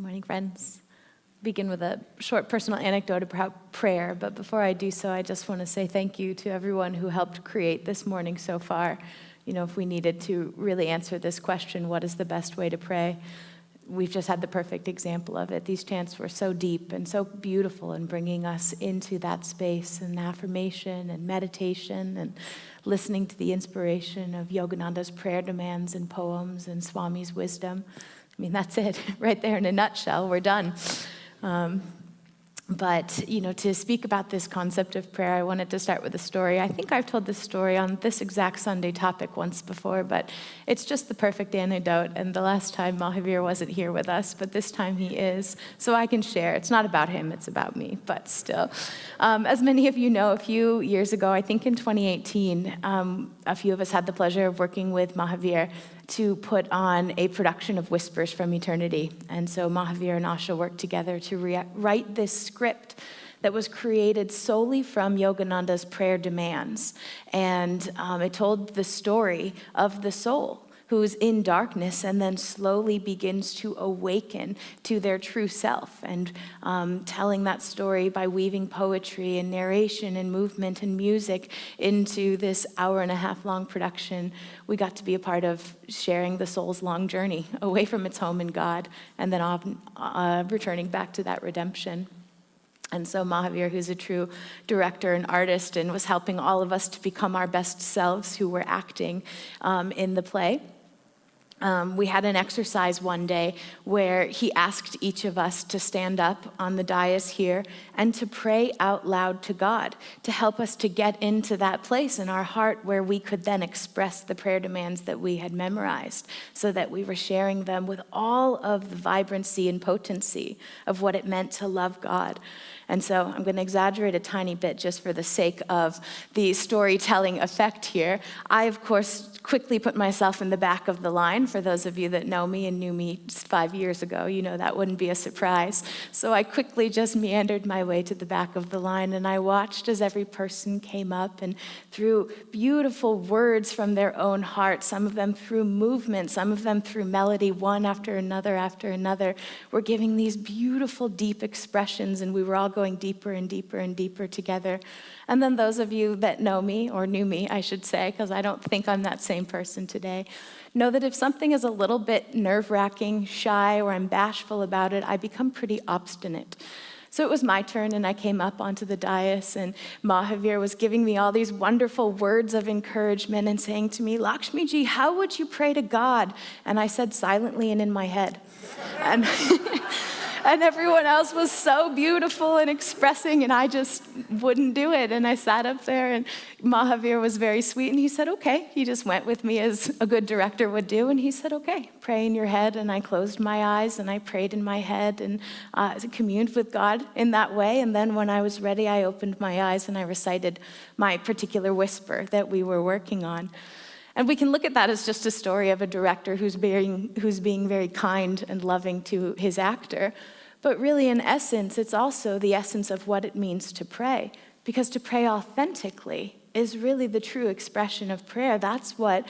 Good morning, friends. Begin with a short personal anecdote about prayer, but before I do so, I just want to say thank you to everyone who helped create this morning so far. You know, if we needed to really answer this question, what is the best way to pray? We've just had the perfect example of it. These chants were so deep and so beautiful in bringing us into that space and affirmation and meditation and listening to the inspiration of Yogananda's prayer demands and poems and Swami's wisdom. I mean, that's it, right there in a nutshell. We're done. But, you know, to speak about this concept of prayer, I wanted to start with a story. I think I've told this story on this exact Sunday topic once before, but it's just the perfect anecdote. And the last time Mahavir wasn't here with us, but this time he is, so I can share. It's not about him, it's about me, but still. As many of you know, a few years ago, I think in 2018, a few of us had the pleasure of working with Mahavir to put on a production of Whispers from Eternity. And so Mahavir and Asha worked together to write this script that was created solely from Yogananda's prayer demands. And it told the story of the soul who's in darkness and then slowly begins to awaken to their true self, and telling that story by weaving poetry and narration and movement and music into this hour-and-a-half-long production. We got to be a part of sharing the soul's long journey away from its home in God and then returning back to that redemption. And so Mahavir, who's a true director and artist and was helping all of us to become our best selves who were acting in the play, we had an exercise one day where he asked each of us to stand up on the dais here and to pray out loud to God, to help us to get into that place in our heart where we could then express the prayer demands that we had memorized, so that we were sharing them with all of the vibrancy and potency of what it meant to love God. And so I'm going to exaggerate a tiny bit just for the sake of the storytelling effect here. I, of course, quickly put myself in the back of the line. For those of you that know me and knew me 5 years ago, you know that wouldn't be a surprise. So I quickly just meandered my way to the back of the line, and I watched as every person came up and through beautiful words from their own heart, some of them through movement, some of them through melody, one after another, were giving these beautiful, deep expressions, and we were all going deeper and deeper and deeper together. And then those of you that know me, or knew me, I should say, because I don't think I'm that same person today, know that if something is a little bit nerve-wracking, shy, or I'm bashful about it, I become pretty obstinate. So it was my turn, and I came up onto the dais, and Mahavir was giving me all these wonderful words of encouragement and saying to me, "Lakshmi ji, how would you pray to God?" And I said silently and in my head. And and everyone else was so beautiful and expressing, and I just wouldn't do it. And I sat up there, and Mahavir was very sweet, and he said, "Okay." He just went with me as a good director would do, and he said, "Okay, pray in your head." And I closed my eyes, and I prayed in my head, and communed with God in that way. And then when I was ready, I opened my eyes, and I recited my particular whisper that we were working on. And we can look at that as just a story of a director who's being very kind and loving to his actor. But really, in essence, it's also the essence of what it means to pray. Because to pray authentically is really the true expression of prayer. That's what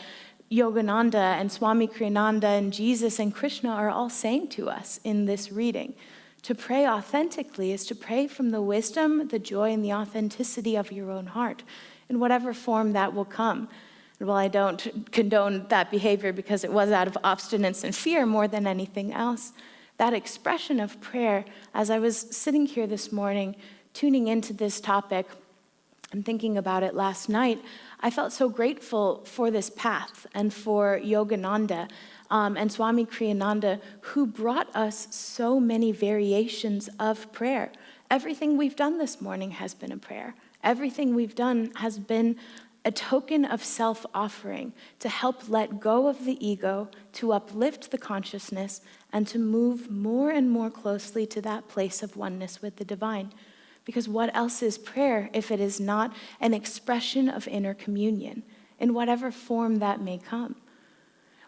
Yogananda and Swami Kriyananda and Jesus and Krishna are all saying to us in this reading. To pray authentically is to pray from the wisdom, the joy, and the authenticity of your own heart, in whatever form that will come. Well, I don't condone that behavior because it was out of obstinance and fear more than anything else. That expression of prayer, as I was sitting here this morning, tuning into this topic and thinking about it last night, I felt so grateful for this path and for Yogananda and Swami Kriyananda, who brought us so many variations of prayer. Everything we've done this morning has been a prayer. Everything we've done has been a token of self-offering to help let go of the ego, to uplift the consciousness, and to move more and more closely to that place of oneness with the divine. Because what else is prayer if it is not an expression of inner communion, in whatever form that may come?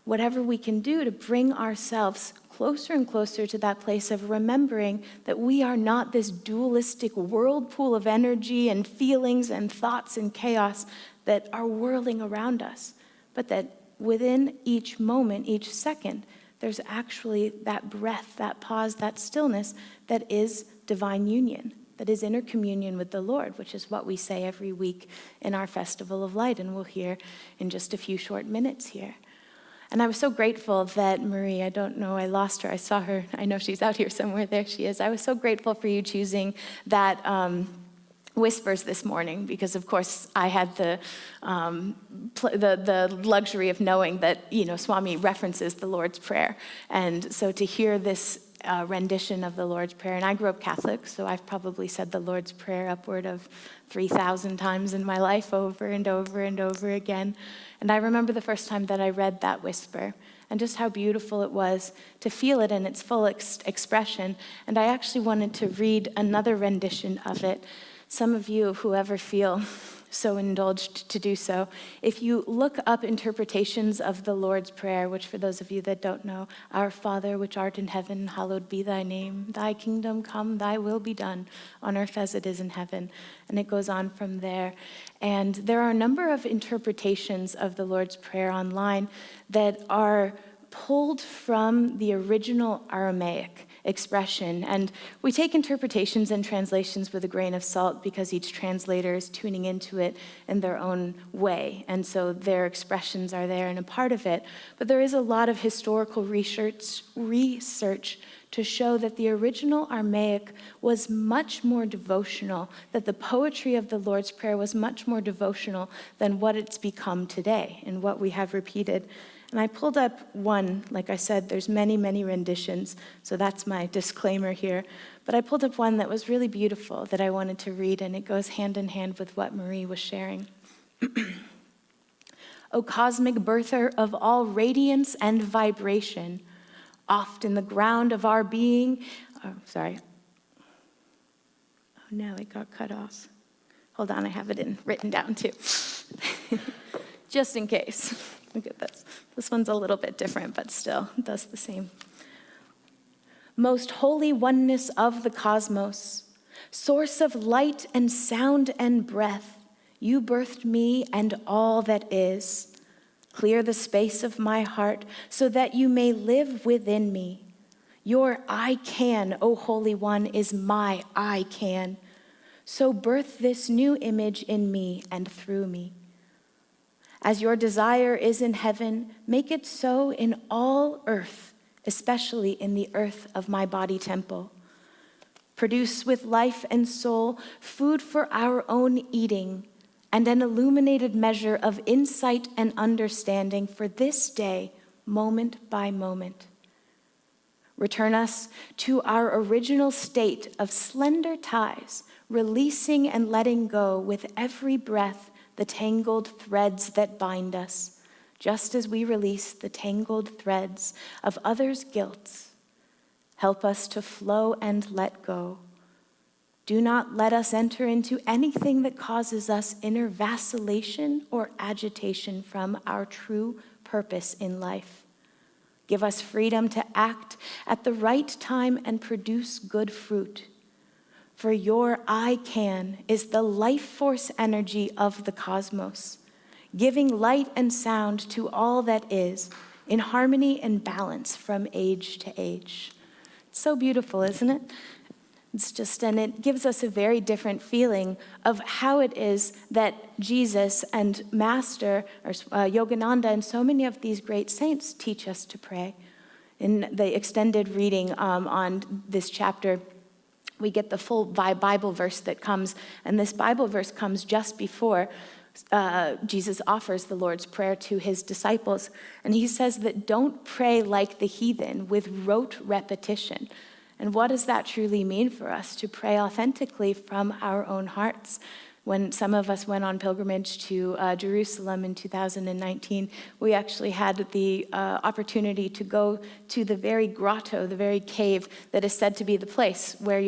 Whatever we can do to bring ourselves closer and closer to that place of remembering that we are not this dualistic whirlpool of energy and feelings and thoughts and chaos that are whirling around us, but that within each moment, each second, there's actually that breath, that pause, that stillness that is divine union, that is inner communion with the Lord, which is what we say every week in our Festival of Light, and we'll hear in just a few short minutes here. And I was so grateful that Marie, I don't know, I lost her. I saw her. I know she's out here somewhere. There she is. I was so grateful for you choosing that Whispers this morning, because of course I had the luxury of knowing that, Swami references the Lord's Prayer. And so to hear this rendition of the Lord's Prayer, and I grew up Catholic, so I've probably said the Lord's Prayer upward of 3,000 times in my life, over and over and over again. And I remember the first time that I read that whisper, and just how beautiful it was to feel it in its full expression. And I actually wanted to read another rendition of it. Some of you, who ever feel so indulged to do so, if you look up interpretations of the Lord's Prayer, which for those of you that don't know, Our Father, which art in heaven, hallowed be thy name. Thy kingdom come, thy will be done, on earth as it is in heaven. And it goes on from there. And there are a number of interpretations of the Lord's Prayer online that are pulled from the original Aramaic expression. And we take interpretations and translations with a grain of salt because each translator is tuning into it in their own way. And so their expressions are there and a part of it. But there is a lot of historical research to show that the original Aramaic was much more devotional, that the poetry of the Lord's Prayer was much more devotional than what it's become today and what we have repeated. And I pulled up one, like I said, there's many, many renditions, so that's my disclaimer here. But I pulled up one that was really beautiful that I wanted to read, and it goes hand in hand with what Marie was sharing. O cosmic birther of all radiance and vibration, oft in the ground of our being, oh no, it got cut off. Hold on, I have it written down too. Just in case. Look at this. This one's a little bit different, but still does the same. Most holy oneness of the cosmos, source of light and sound and breath, you birthed me and all that is. Clear the space of my heart so that you may live within me. Your I can, O Holy One, is my I can. So birth this new image in me and through me. As your desire is in heaven, make it so in all earth, especially in the earth of my body temple. Produce with life and soul food for our own eating and an illuminated measure of insight and understanding for this day, moment by moment. Return us to our original state of slender ties, releasing and letting go with every breath the tangled threads that bind us, just as we release the tangled threads of others' guilt. Help us to flow and let go. Do not let us enter into anything that causes us inner vacillation or agitation from our true purpose in life. Give us freedom to act at the right time and produce good fruit. For your I can is the life force energy of the cosmos, giving light and sound to all that is, in harmony and balance from age to age. It's so beautiful, isn't it? And it gives us a very different feeling of how it is that Jesus and Master, or Yogananda, and so many of these great saints teach us to pray. In the extended reading on this chapter, we get the full Bible verse that comes, and this Bible verse comes just before Jesus offers the Lord's Prayer to his disciples. And he says that don't pray like the heathen with rote repetition. And what does that truly mean for us? To pray authentically from our own hearts. When some of us went on pilgrimage to Jerusalem in 2019, we actually had the opportunity to go to the very grotto, the very cave that is said to be the place where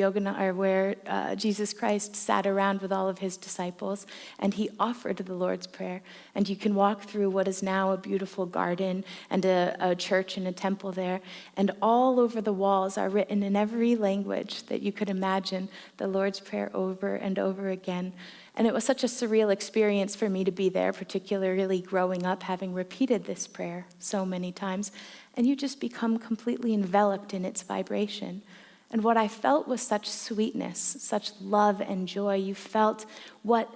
Jesus Christ sat around with all of his disciples, and he offered the Lord's Prayer. And you can walk through what is now a beautiful garden and a church and a temple there, and all over the walls are written in every language that you could imagine the Lord's Prayer over and over again. And it was such a surreal experience for me to be there, particularly growing up, having repeated this prayer so many times. and you just become completely enveloped in its vibration. And what I felt was such sweetness, such love and joy. You felt what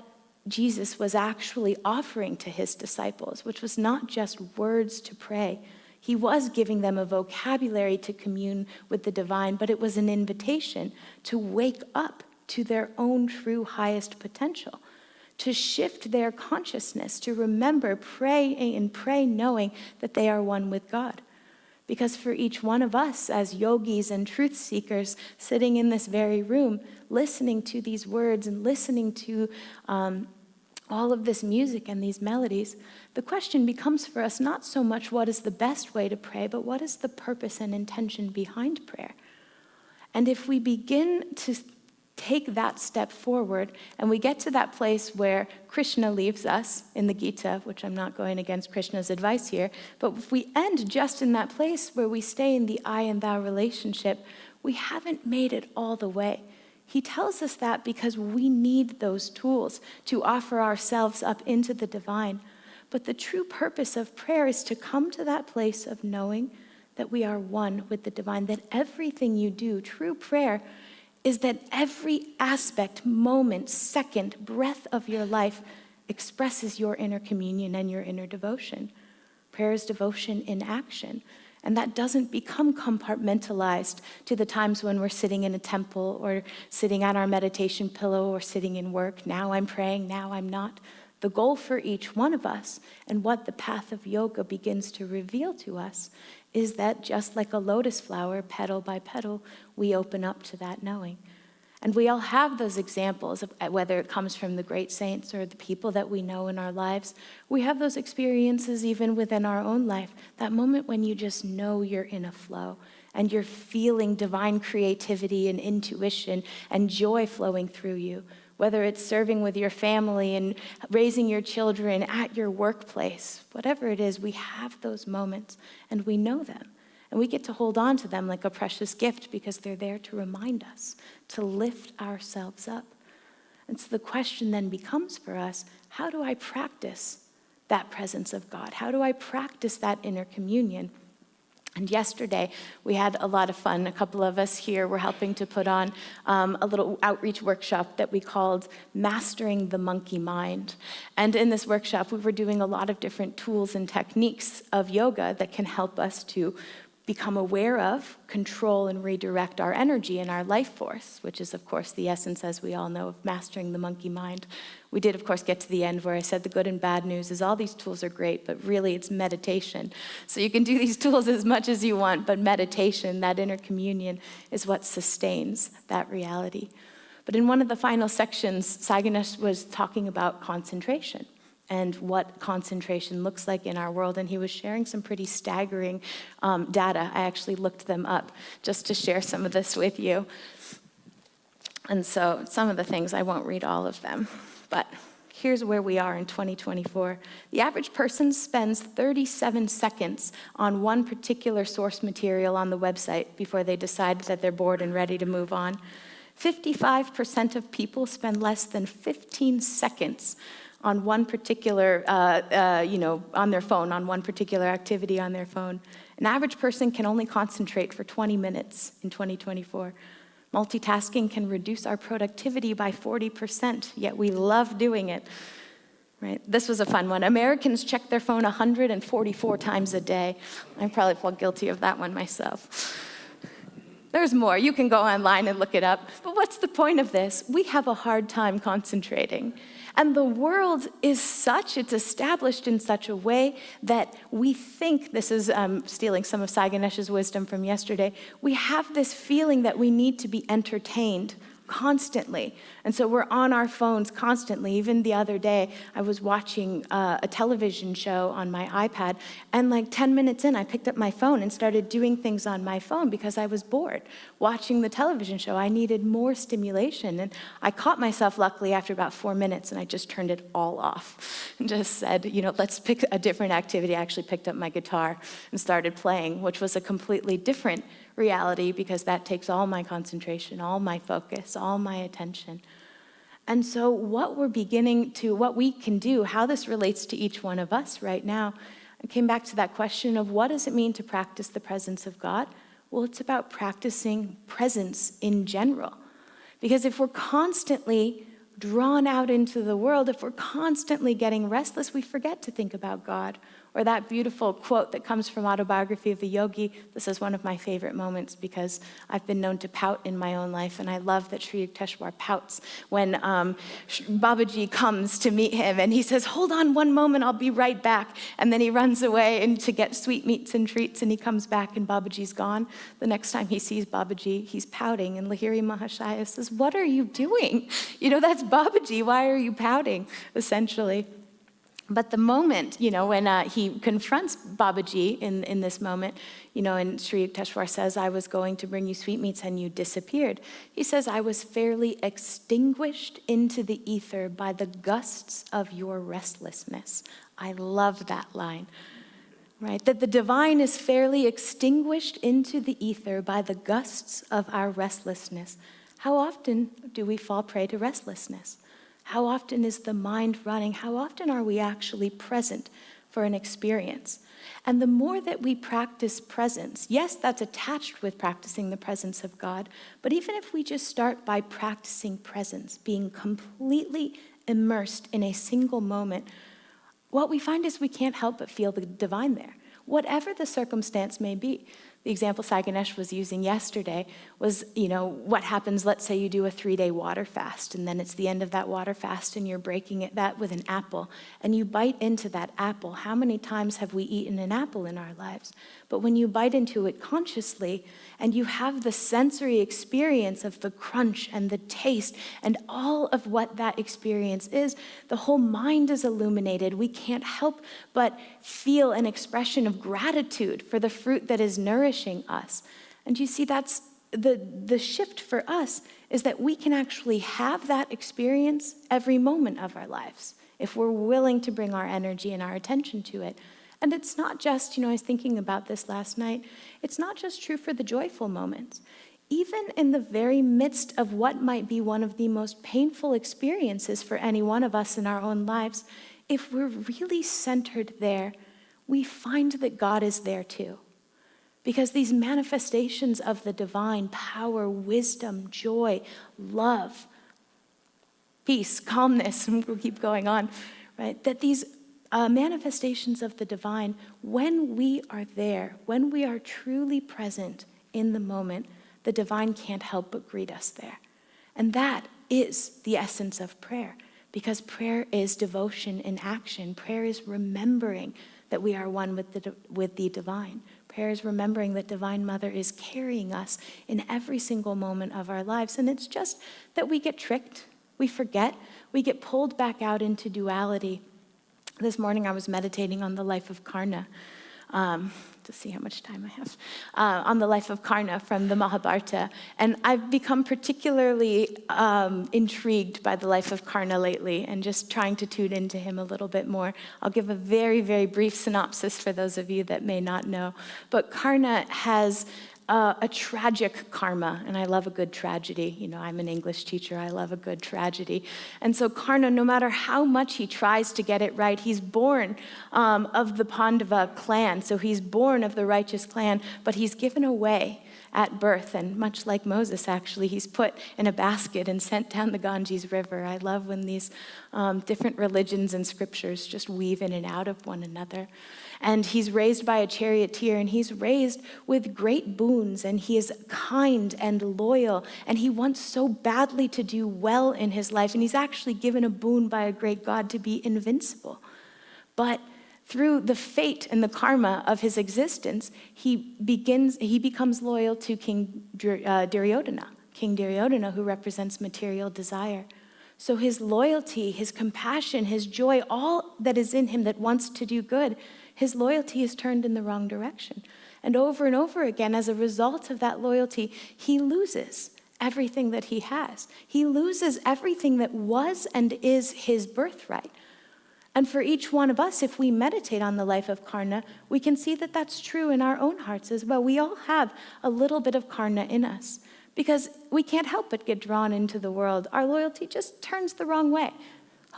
Jesus was actually offering to his disciples, which was not just words to pray. He was giving them a vocabulary to commune with the divine, but it was an invitation to wake up to their own true highest potential, to shift their consciousness, to remember, pray and pray knowing that they are one with God. Because for each one of us as yogis and truth seekers sitting in this very room, listening to these words and listening to all of this music and these melodies, the question becomes for us not so much what is the best way to pray, but what is the purpose and intention behind prayer? And if we begin to take that step forward, and we get to that place where Krishna leaves us in the Gita, which I'm not going against Krishna's advice here, but if we end just in that place where we stay in the I and thou relationship, we haven't made it all the way. He tells us that because we need those tools to offer ourselves up into the divine. But the true purpose of prayer is to come to that place of knowing that we are one with the divine, that everything you do, true prayer, is that every aspect, moment, second, breath of your life expresses your inner communion and your inner devotion. Prayer is devotion in action. And that doesn't become compartmentalized to the times when we're sitting in a temple or sitting on our meditation pillow or sitting in work. Now I'm praying, now I'm not. The goal for each one of us and what the path of yoga begins to reveal to us is that just like a lotus flower, petal by petal, we open up to that knowing. And we all have those examples of whether it comes from the great saints or the people that we know in our lives. We have those experiences even within our own life, that moment when you just know you're in a flow and you're feeling divine creativity and intuition and joy flowing through you. Whether it's serving with your family and raising your children at your workplace, whatever it is, we have those moments and we know them. And we get to hold on to them like a precious gift because they're there to remind us, to lift ourselves up. And so the question then becomes for us, how do I practice that presence of God? How do I practice that inner communion? And yesterday, we had a lot of fun. A couple of us here were helping to put on a little outreach workshop that we called Mastering the Monkey Mind. And in this workshop, we were doing a lot of different tools and techniques of yoga that can help us to become aware of, control, and redirect our energy and our life force, which is, of course, the essence, as we all know, of mastering the monkey mind. We did, of course, get to the end where I said the good and bad news is all these tools are great, but really it's meditation. So you can do these tools as much as you want, but meditation, that inner communion, is what sustains that reality. But in one of the final sections, Sai Ganesh was talking about concentration and what concentration looks like in our world. And he was sharing some pretty staggering data. I actually looked them up just to share some of this with you. And so some of the things, I won't read all of them, but here's where we are in 2024. The average person spends 37 seconds on one particular source material on the website before they decide that they're bored and ready to move on. 55% of people spend less than 15 seconds on one particular, on their phone, on one particular activity on their phone. An average person can only concentrate for 20 minutes in 2024. Multitasking can reduce our productivity by 40%, yet we love doing it. Right? This was a fun one. Americans check their phone 144 times a day. I probably fall guilty of that one myself. There's more. You can go online and look it up. But what's the point of this? We have a hard time concentrating. And the world is such, it's established in such a way that we think, this is stealing some of Sai Ganesh's wisdom from yesterday, we have this feeling that we need to be entertained constantly. And so we're on our phones constantly. Even the other day, I was watching a television show on my iPad, and like 10 minutes in, I picked up my phone and started doing things on my phone because I was bored watching the television show. I needed more stimulation, and I caught myself, luckily, after about 4 minutes, and I just turned it all off and just said, let's pick a different activity. I actually picked up my guitar and started playing, which was a completely different reality because that takes all my concentration, all my focus, all my attention. And so what we can do, how this relates to each one of us right now, I came back to that question of what does it mean to practice the presence of God? Well, it's about practicing presence in general. Because if we're constantly drawn out into the world, if we're constantly getting restless, we forget to think about God. Or that beautiful quote that comes from Autobiography of a Yogi. This is one of my favorite moments because I've been known to pout in my own life, and I love that Sri Yukteswar pouts when Babaji comes to meet him, and he says, "Hold on one moment, I'll be right back." And then he runs away and to get sweetmeats and treats, and he comes back and Babaji's gone. The next time he sees Babaji, he's pouting, and Lahiri Mahashaya says, "What are you doing? That's Babaji, why are you pouting?" Essentially. But the moment, when he confronts Babaji in this moment, and Sri Yukteswar says, "I was going to bring you sweetmeats and you disappeared." He says, "I was fairly extinguished into the ether by the gusts of your restlessness." I love that line, right? That the divine is fairly extinguished into the ether by the gusts of our restlessness. How often do we fall prey to restlessness? How often is the mind running? How often are we actually present for an experience? And the more that we practice presence, yes, that's attached with practicing the presence of God, but even if we just start by practicing presence, being completely immersed in a single moment, what we find is we can't help but feel the divine there, whatever the circumstance may be. The example Sai Ganesh was using yesterday was, what happens, let's say you do a 3-day water fast, and then it's the end of that water fast, and you're breaking that with an apple, and you bite into that apple. How many times have we eaten an apple in our lives? But when you bite into it consciously, and you have the sensory experience of the crunch and the taste, and all of what that experience is, the whole mind is illuminated. We can't help but feel an expression of gratitude for the fruit that is nourishing us. And you see, that's the shift for us, is that we can actually have that experience every moment of our lives if we're willing to bring our energy and our attention to it. And it's not just, I was thinking about this last night, it's not just true for the joyful moments. Even in the very midst of what might be one of the most painful experiences for any one of us in our own lives, if we're really centered there, we find that God is there too. Because these manifestations of the divine power, wisdom, joy, love, peace, calmness, and we'll keep going on, right? That these manifestations of the divine, when we are there, when we are truly present in the moment, the divine can't help but greet us there. And that is the essence of prayer, because prayer is devotion in action. Prayer is remembering that we are one with the divine. Prayer is remembering that Divine Mother is carrying us in every single moment of our lives. And it's just that we get tricked, we forget, we get pulled back out into duality. This morning I was meditating on the life of Karna, to see how much time I have, on the life of Karna from the Mahabharata. And I've become particularly intrigued by the life of Karna lately and just trying to tune into him a little bit more. I'll give a very, very brief synopsis for those of you that may not know. But Karna has a tragic karma, and I love a good tragedy. I'm an English teacher, I love a good tragedy. And so Karna, no matter how much he tries to get it right, he's born of the Pandava clan, so he's born of the righteous clan, but he's given away at birth, and much like Moses, actually, he's put in a basket and sent down the Ganges River. I love when these different religions and scriptures just weave in and out of one another. And he's raised by a charioteer, and he's raised with great boons, and he is kind and loyal, and he wants so badly to do well in his life, and he's actually given a boon by a great God to be invincible. But through the fate and the karma of his existence, he becomes loyal to King Duryodhana, who represents material desire. So his loyalty, his compassion, his joy, all that is in him that wants to do good, his loyalty is turned in the wrong direction. And over again, as a result of that loyalty, he loses everything that he has. He loses everything that was and is his birthright. And for each one of us, if we meditate on the life of Karna, we can see that that's true in our own hearts as well. We all have a little bit of Karna in us because we can't help but get drawn into the world. Our loyalty just turns the wrong way.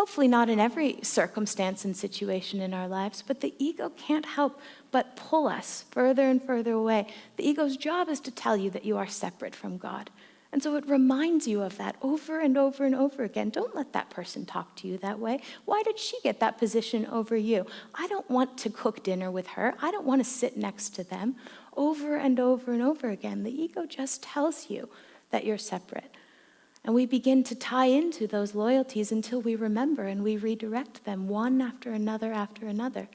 Hopefully not in every circumstance and situation in our lives, but the ego can't help but pull us further and further away. The ego's job is to tell you that you are separate from God. And so it reminds you of that over and over and over again. Don't let that person talk to you that way. Why did she get that position over you? I don't want to cook dinner with her. I don't want to sit next to them. Over and over and over again, the ego just tells you that you're separate. And we begin to tie into those loyalties until we remember and we redirect them one after another after another.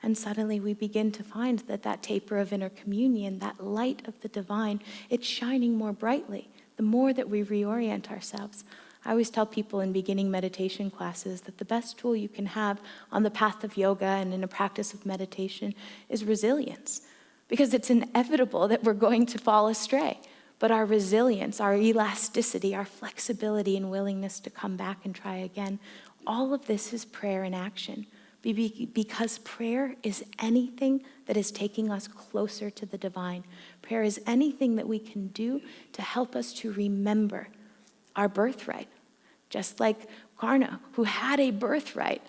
And suddenly we begin to find that that taper of inner communion, that light of the divine, it's shining more brightly the more that we reorient ourselves. I always tell people in beginning meditation classes that the best tool you can have on the path of yoga and in a practice of meditation is resilience. Because it's inevitable that we're going to fall astray. But our resilience, our elasticity, our flexibility and willingness to come back and try again, all of this is prayer in action. Because prayer is anything that is taking us closer to the divine. Prayer is anything that we can do to help us to remember our birthright. Just like Karna, who had a birthright,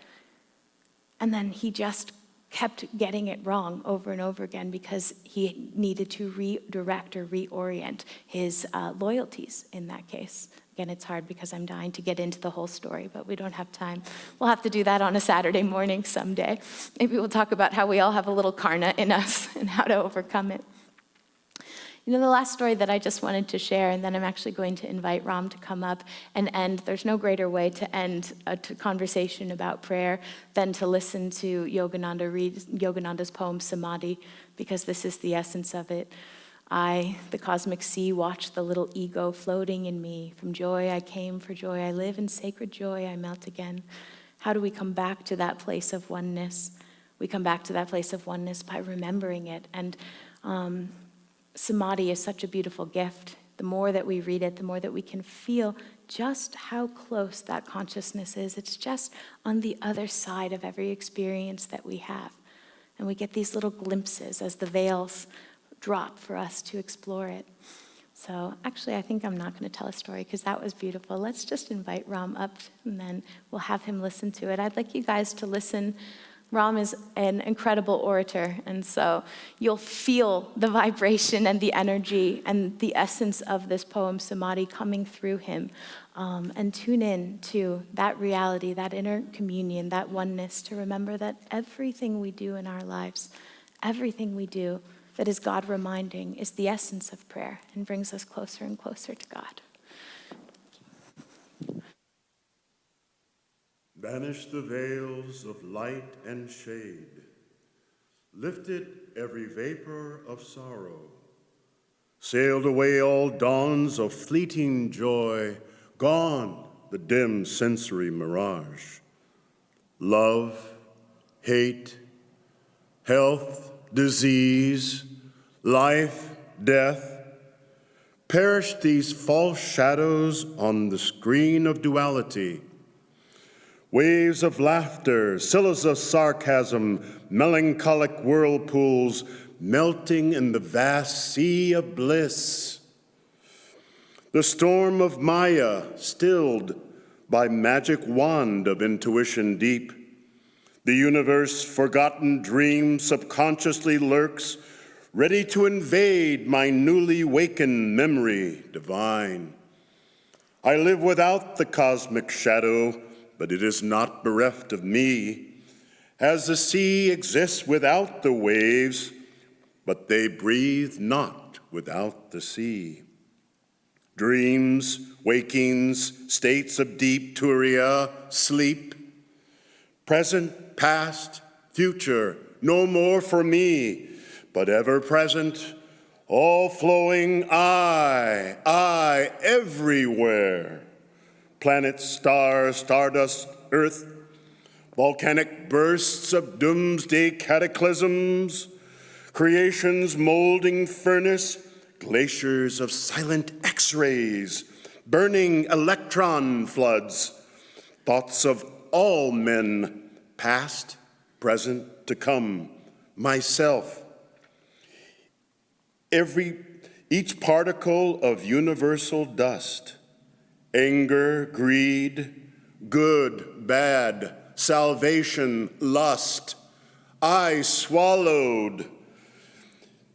and then he just kept getting it wrong over and over again because he needed to redirect or reorient his loyalties in that case. Again, it's hard because I'm dying to get into the whole story, but we don't have time. We'll have to do that on a Saturday morning someday. Maybe we'll talk about how we all have a little karna in us and how to overcome it. You know, the last story that I just wanted to share, and then I'm actually going to invite Ram to come up and end. There's no greater way to end a conversation about prayer than to listen to Yogananda read Yogananda's poem, Samadhi, because this is the essence of it. I, the cosmic sea, watch the little ego floating in me. From joy I came, for joy I live, in sacred joy I melt again. How do we come back to that place of oneness? We come back to that place of oneness by remembering it. And Samadhi is such a beautiful gift. The more that we read it, the more that we can feel just how close that consciousness is. It's just on the other side of every experience that we have. And we get these little glimpses as the veils drop for us to explore it. So actually, I think I'm not going to tell a story because that was beautiful. Let's just invite Ram up and then we'll have him listen to it. I'd like you guys to listen. Ram is an incredible orator, and so you'll feel the vibration and the energy and the essence of this poem, Samadhi, coming through him. And tune in to that reality, that inner communion, that oneness, to remember that everything we do in our lives, everything we do that is God reminding, is the essence of prayer and brings us closer and closer to God. Banish the veils of light and shade, lifted every vapor of sorrow, sailed away all dawns of fleeting joy, gone the dim sensory mirage. Love, hate, health, disease, life, death, perished these false shadows on the screen of duality. Waves of laughter, silhouettes of sarcasm, melancholic whirlpools, melting in the vast sea of bliss. The storm of Maya stilled by magic wand of intuition deep. The universe forgotten dream subconsciously lurks, ready to invade my newly wakened memory divine. I live without the cosmic shadow, but it is not bereft of me. As the sea exists without the waves, but they breathe not without the sea. Dreams, wakings, states of deep turiya, sleep. Present, past, future, no more for me, but ever present, all flowing I, everywhere. Planets, stars, stardust, earth, volcanic bursts of doomsday cataclysms, creation's molding furnace, glaciers of silent X-rays, burning electron floods, thoughts of all men, past, present, to come, myself. Each particle of universal dust, anger, greed, good, bad, salvation, lust, I swallowed,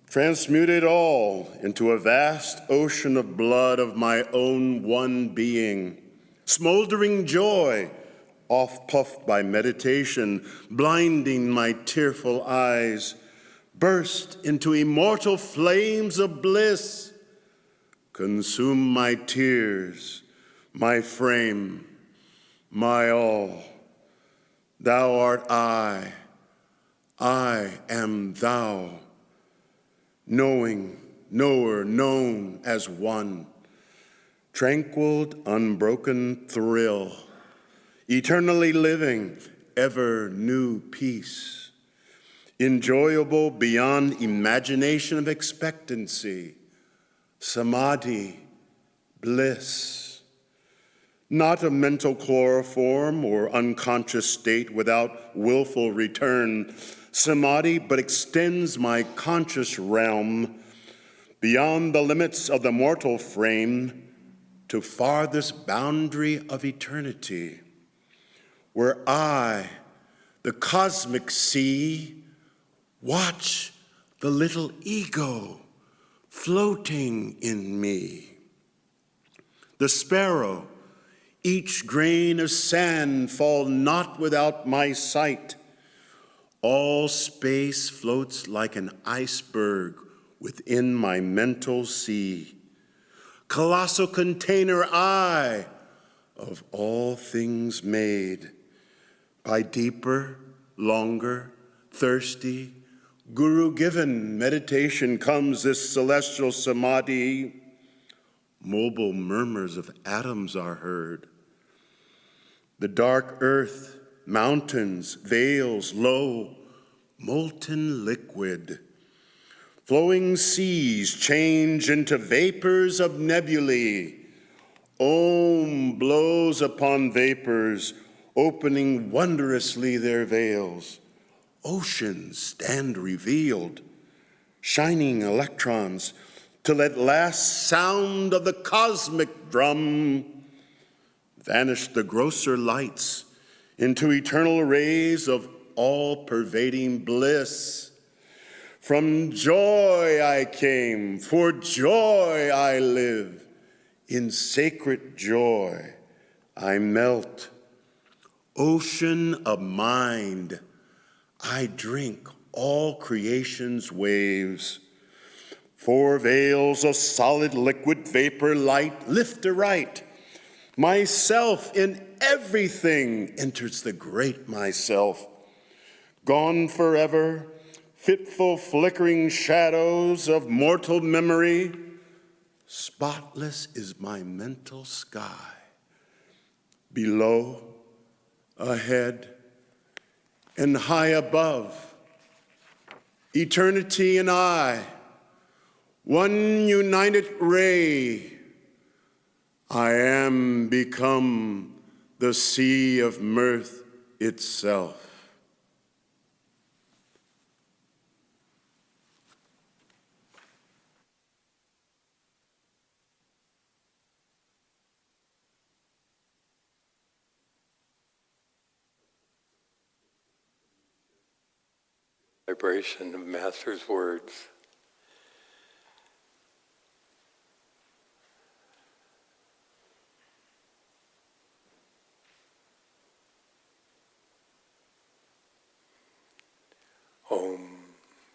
transmuted all into a vast ocean of blood of my own one being, smoldering joy, off-puffed by meditation, blinding my tearful eyes, burst into immortal flames of bliss, consume my tears, my frame, my all. Thou art I am thou, knowing, knower, known as one, tranquil, unbroken thrill, eternally living, ever new peace, enjoyable beyond imagination of expectancy, samadhi, bliss, not a mental chloroform or unconscious state without willful return, samadhi, but extends my conscious realm beyond the limits of the mortal frame to farthest boundary of eternity, where I, the cosmic sea, watch the little ego floating in me. The sparrow, each grain of sand fall not without my sight. All space floats like an iceberg within my mental sea. Colossal container I of all things made. By deeper, longer, thirsty, guru-given meditation comes this celestial samadhi. Mobile murmurs of atoms are heard. The dark earth, mountains, vales, lo, molten liquid. Flowing seas change into vapors of nebulae. Om blows upon vapors, opening wondrously their veils. Oceans stand revealed, shining electrons, till at last sound of the cosmic drum vanish the grosser lights into eternal rays of all-pervading bliss. From joy I came, for joy I live. In sacred joy I melt. Ocean of mind, I drink all creation's waves. Four veils of solid liquid vapor light lift aright. Myself in everything enters the great myself. Gone forever, fitful flickering shadows of mortal memory, spotless is my mental sky. Below, ahead, and high above, eternity and I, one united ray, I am become the sea of mirth itself. Vibration of Master's words. Om,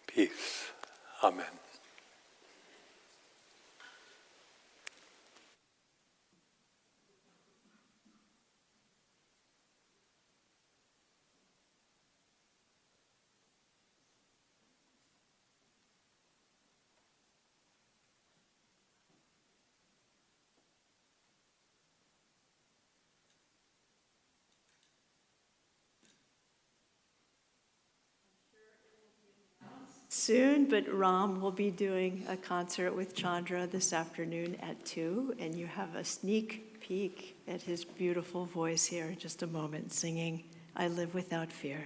peace. Amen. Soon, but Ram will be doing a concert with Chandra this afternoon at 2, and you have a sneak peek at his beautiful voice here in just a moment, singing I Live Without Fear.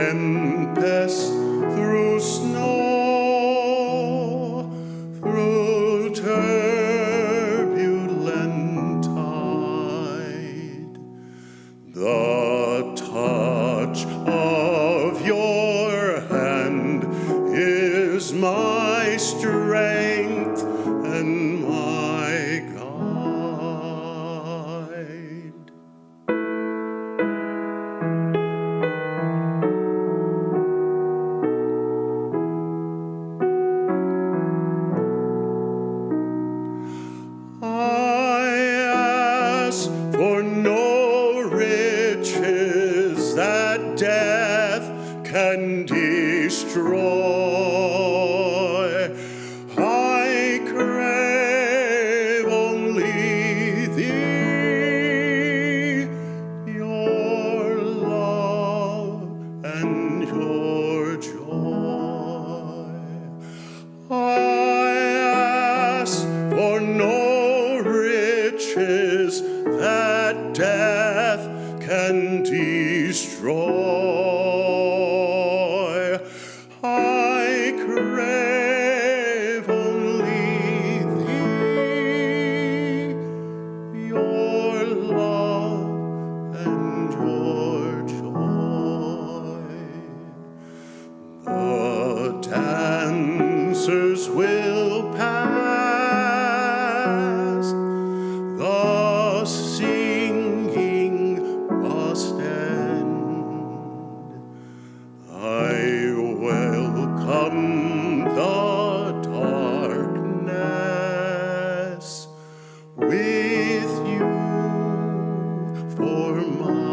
tempest, through snow, through turbulent tide. The touch of your hand is my strength and my guide. I ask for no riches that death can destroy. I crave only thee, your love and your joy. I ask for no riches that death can destroy. I crave only thee, your love and your joy. The dancers will pass, the singing must end. I welcome the darkness with you for my